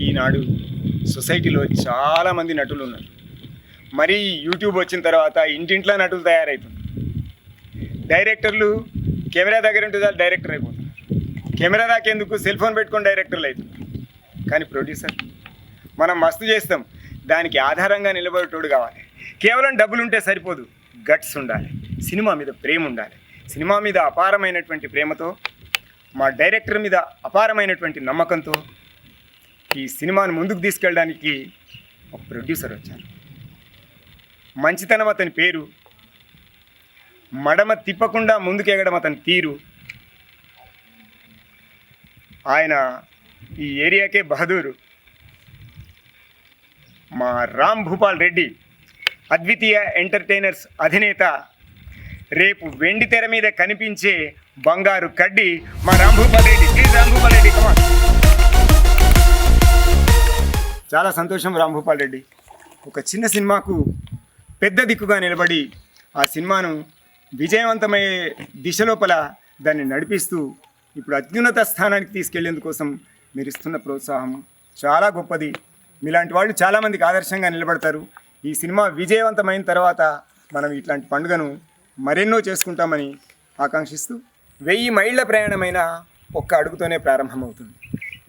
ఈనాడు సొసైటీలో చాలామంది నటులు ఉన్నారు. మరి యూట్యూబ్ వచ్చిన తర్వాత ఇంటింట్లో నటులు తయారవుతుంది. డైరెక్టర్లు కెమెరా దగ్గర ఉంటే డైరెక్టర్ అయిపోతున్నారు. కెమెరా దాకేందుకు సెల్ ఫోన్ పెట్టుకొని డైరెక్టర్లు అవుతున్నారు. కానీ ప్రొడ్యూసర్ మనం మస్తు చేస్తాం, దానికి ఆధారంగా నిలబడేటోడు కావాలి. కేవలం డబ్బులు ఉంటే సరిపోదు, గట్స్ ఉండాలి, సినిమా మీద ప్రేమ ఉండాలి. సినిమా మీద అపారమైనటువంటి ప్రేమతో, మా డైరెక్టర్ మీద అపారమైనటువంటి నమ్మకంతో ఈ సినిమాను ముందుకు తీసుకెళ్ళడానికి ఒక ప్రొడ్యూసర్ వచ్చారు. మంచితనం అతని పేరు, మడమ తిప్పకుండా ముందుకెగడం అతని తీరు. ఆయన ఈ ఏరియాకే బహదూరు. మా రామ్ భూపాల్ రెడ్డి, అద్వితీయ ఎంటర్టైనర్స్ అధినేత, రేపు వెండి తెర మీద కనిపించే బంగారు కడ్డి మా రామ్ భూపాల్ రెడ్డి. ప్లీజ్ రామ్ భూపాల్ రెడ్డి, కమాన్. చాలా సంతోషం రామ్ భూపాల్ రెడ్డి. ఒక చిన్న సినిమాకు పెద్ద దిక్కుగా నిలబడి ఆ సినిమాను విజయవంతమయ్యే దిశలోపల దాన్ని నడిపిస్తూ ఇప్పుడు అత్యున్నత స్థానానికి తీసుకెళ్లేందుకోసం మీరు ఇస్తున్న ప్రోత్సాహం చాలా గొప్పది. మీలాంటి వాళ్ళు చాలామందికి ఆదర్శంగా నిలబడతారు. ఈ సినిమా విజయవంతమైన తర్వాత మనం ఇట్లాంటి పండుగను మరెన్నో చేసుకుంటామని ఆకాంక్షిస్తూ, 1000 మైళ్ళ ప్రయాణమైన ఒక్క అడుగుతోనే ప్రారంభమవుతుంది.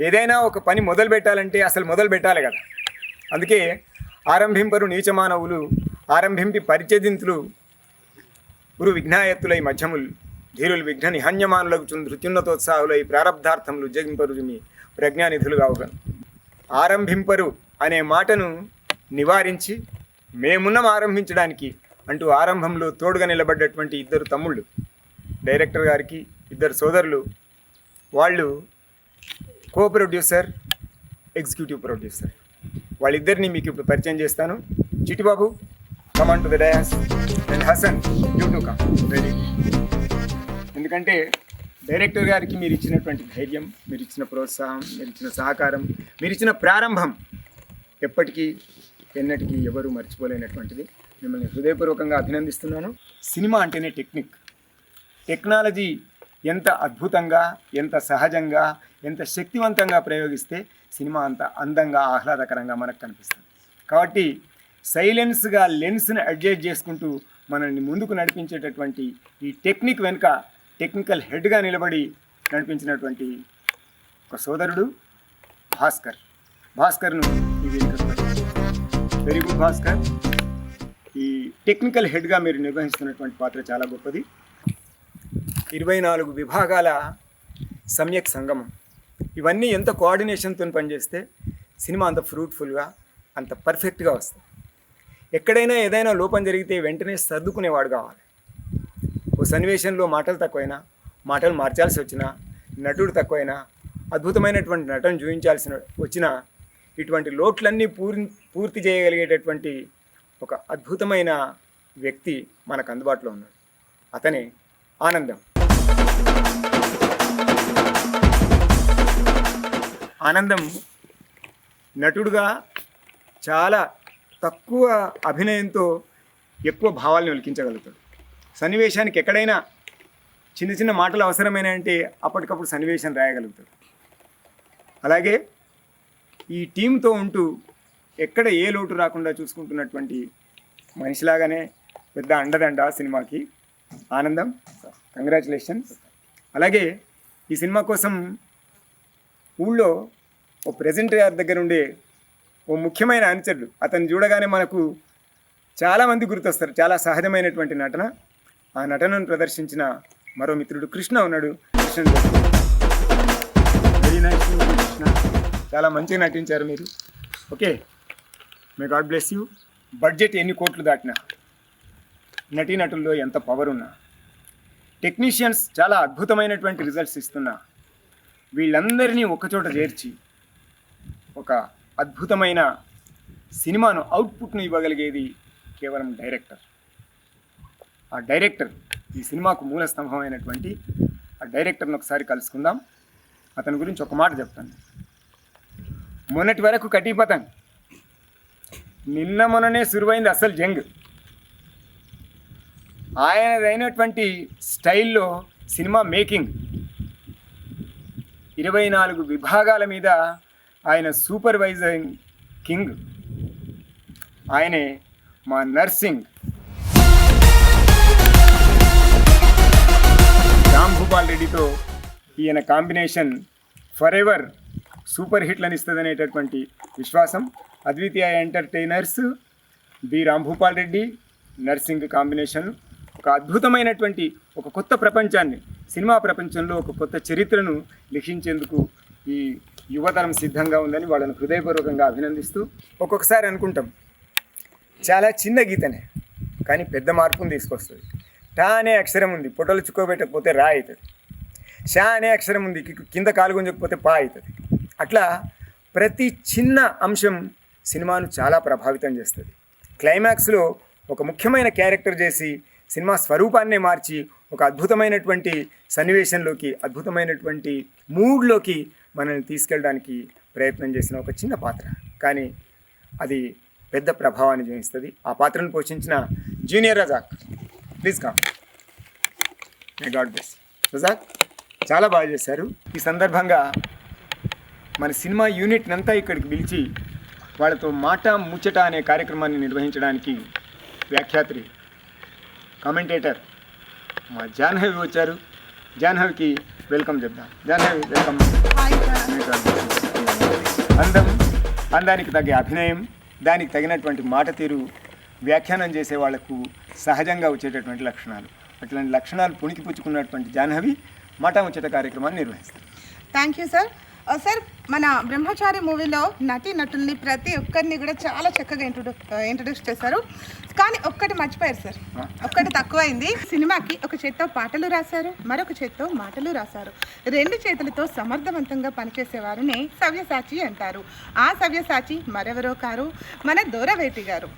ఏదైనా ఒక పని మొదలు పెట్టాలంటే అసలు మొదలు పెట్టాలి కదా. అందుకే ఆరంభింపరు నీచమానవులు, ఆరంభింపి పరిచదింతులు, గురు విఘ్నాయత్తులై మధ్యములు, ధీరులు విఘ్న నిహన్యమానులకు నృత్యున్నతోత్సాహులై ప్రారబ్ధార్థములు జగింపరు మీ ప్రజ్ఞానిధులు కావుగను. ఆరంభింపరు అనే మాటను నివారించి మేమున్నం ఆరంభించడానికి అంటూ ఆరంభంలో తోడుగా నిలబడ్డటువంటి 2 తమ్ముళ్ళు, డైరెక్టర్ గారికి 2 సోదరులు, వాళ్ళు కో ప్రొడ్యూసర్, ఎగ్జిక్యూటివ్ ప్రొడ్యూసర్. వాళ్ళిద్దరిని మీకు ఇప్పుడు పరిచయం చేస్తాను. Chittibabu, come on to the dais, and Hasan, you too come. Ready. ఎందుకంటే డైరెక్టర్ గారికి మీరు ఇచ్చినటువంటి ధైర్యం, మీరు ఇచ్చిన ప్రోత్సాహం, మీరు ఇచ్చిన సహకారం, మీరు ఇచ్చిన ప్రారంభం ఎప్పటికీ ఎన్నటికీ ఎవరు మర్చిపోలేనటువంటిది. మిమ్మల్ని హృదయపూర్వకంగా అభినందిస్తున్నాను. సినిమా అంటేనే టెక్నాలజీ ఎంత అద్భుతంగా, ఎంత సహజంగా, ఎంత శక్తివంతంగా ప్రయోగిస్తే సినిమా అంత అందంగా, ఆహ్లాదకరంగా మనకు కనిపిస్తుంది. కాబట్టి సైలెన్స్గా లెన్స్ని అడ్జస్ట్ చేసుకుంటూ మనల్ని ముందుకు నడిపించేటటువంటి ఈ టెక్నిక్ వెనుక టెక్నికల్ హెడ్గా నిలబడి నడిపించినటువంటి ఒక సోదరుడు భాస్కర్ను ఈ వెరీ గుడ్ భాస్కర్. ఈ టెక్నికల్ హెడ్గా మీరు నిర్వహిస్తున్నటువంటి పాత్ర చాలా గొప్పది. 24 విభాగాల సమ్యక్ సంగమం, ఇవన్నీ ఎంత కోఆర్డినేషన్తో పనిచేస్తే సినిమా అంత ఫ్రూట్ఫుల్గా, అంత పర్ఫెక్ట్గా వస్తుంది. ఎక్కడైనా ఏదైనా లోపం జరిగితే వెంటనే సర్దుకునేవాడు కావాలి. ఓ సన్నివేశంలో మాటలు తక్కువైనా, మాటలు మార్చాల్సి వచ్చినా, నటుడు తక్కువైనా, అద్భుతమైనటువంటి నటన చూపించాల్సిన వచ్చినా, ఇటువంటి లోట్లన్నీ పూర్తి చేయగలిగేటటువంటి ఒక అద్భుతమైన వ్యక్తి మనకు అందుబాటులో ఉన్నాడు. అతనే ఆనందం. ఆనందం నటుడుగా చాలా తక్కువ అభినయంతో ఎక్కువ భావాలను ఒలికించగలుగుతాడు. సన్నివేశానికి ఎక్కడైనా చిన్న చిన్న మాటలు అవసరమైన అంటే అప్పటికప్పుడు సన్నివేశం రాయగలుగుతాడు. అలాగే ఈ టీంతో ఉంటూ ఎక్కడ ఏ లోటు రాకుండా చూసుకుంటున్నటువంటి మనిషిలాగానే పెద్ద అండదండ సినిమాకి ఆనందం. కంగ్రాచులేషన్స్. అలాగే ఈ సినిమా కోసం ఊళ్ళో ఓ ప్రెజెంటర్ గారి దగ్గర ఉండే ఓ ముఖ్యమైన అనుచరుడు, అతను చూడగానే మనకు చాలామంది గుర్తొస్తారు. చాలా సహజమైనటువంటి నటన. ఆ నటనను ప్రదర్శించిన మరో మిత్రుడు కృష్ణ ఉన్నాడు. కృష్ణ, వెరీ నైస్ కృష్ణ, చాలా మంచిగా నటించారు మీరు. Okay, may God bless you. Budget ఎన్ని కోట్లు దాటినా, నటీనటుల్లో ఎంత పవర్ ఉన్నా, టెక్నీషియన్స్ చాలా అద్భుతమైనటువంటి రిజల్ట్స్ ఇస్తున్నా, వీళ్ళందరినీ ఒకచోట చేర్చి ఒక అద్భుతమైన సినిమాను అవుట్పుట్ను ఇవ్వగలిగేది కేవలం డైరెక్టర్. ఆ డైరెక్టర్ ఈ సినిమాకు మూల స్తంభమైనటువంటి ఆ డైరెక్టర్ని ఒకసారి కలుసుకుందాం. అతని గురించి ఒక మాట చెప్తాను. మొన్నటి వరకు కటీపతంగ్, నిన్న మొన్ననే సురువైంది అసలు జంగ్. ఆయనదైనటువంటి స్టైల్లో సినిమా మేకింగ్ 24 విభాగాల మీద ఆయన సూపర్వైజింగ్ కింగ్, ఆయనే మా నర్సింగ్ రామ్ భూపాల్ రెడ్డితో ఈయన కాంబినేషన్ ఫర్ ఎవర్ సూపర్ హిట్లను ఇస్తుందనేటటువంటి విశ్వాసం. Advitiya entertainers B Ram Bhupal Reddy Narsing combination ఒక అద్భుతమైనటువంటి ఒక కొత్త ప్రపంచాన్ని, సినిమా ప్రపంచంలో ఒక కొత్త చరిత్రను లిఖించేందుకు ఈ యువతరం సిద్ధంగా ఉందని వాళ్ళని హృదయపూర్వకంగా అభినందిస్తూ, ఒక్కొక్కసారి అనుకుంటాం చాలా చిన్న గీతనే కానీ పెద్ద మార్పును తీసుకొస్తుంది. టా అనే అక్షరం ఉంది, పొట్టలు చుక్కోబెట్టకపోతే రా అవుతుంది. షా అనే అక్షరం ఉంది, కింద కాలు గుంజకపోతే పా అవుతుంది. అట్లా ప్రతి చిన్న అంశం సినిమాను చాలా ప్రభావితం చేస్తుంది. క్లైమాక్స్లో ఒక ముఖ్యమైన క్యారెక్టర్ చేసి సినిమా స్వరూపాన్నే మార్చి ఒక అద్భుతమైనటువంటి సన్నివేశంలోకి, అద్భుతమైనటువంటి మూడ్లోకి మనల్ని తీసుకెళ్ళడానికి ప్రయత్నం చేసిన ఒక చిన్న పాత్ర, కానీ అది పెద్ద ప్రభావాన్ని చూపిస్తుంది. ఆ పాత్రను పోషించిన junior Razak, please come. May God bless. Razak చాలా బాగా చేశారు. ఈ సందర్భంగా మన సినిమా యూనిట్ని అంతా ఇక్కడికి పిలిచి వాళ్ళతో మాట ముచ్చట అనే కార్యక్రమాన్ని నిర్వహించడానికి వ్యాఖ్యాత్రి, కామెంటేటర్ మా జాహ్నవి వచ్చారు. జాహ్నవికి వెల్కమ్ చెప్దాం. జాహ్నవి వెల్కమ్. అందానికి తగ్గ అభినయం, దానికి తగినటువంటి మాట తీరు, వ్యాఖ్యానం చేసే వాళ్లకు సహజంగా వచ్చేటటువంటి లక్షణాలు, అట్లాంటి లక్షణాలు పుణికిపుచ్చుకున్నటువంటి జాహ్నవి మాట ముచ్చట కార్యక్రమాన్ని నిర్వహిస్తారు. Thank you sir. సార్, మన బ్రహ్మచారి మూవీలో నటుల్ని ప్రతి ఒక్కరిని కూడా చాలా చక్కగా ఇంట్రొడ్యూస్ చేశారు. కానీ ఒక్కటి మర్చిపోయారు సార్, ఒక్కటి తక్కువైంది. సినిమాకి ఒక చేత్తో పాటలు రాశారు, మరొక చేత్తో మాటలు రాశారు. రెండు చేతులతో సమర్థవంతంగా పనిచేసేవారిని సవ్యసాచి అంటారు. ఆ సవ్యసాచి మరెవరో కారు, మన దూరవేటి గారు.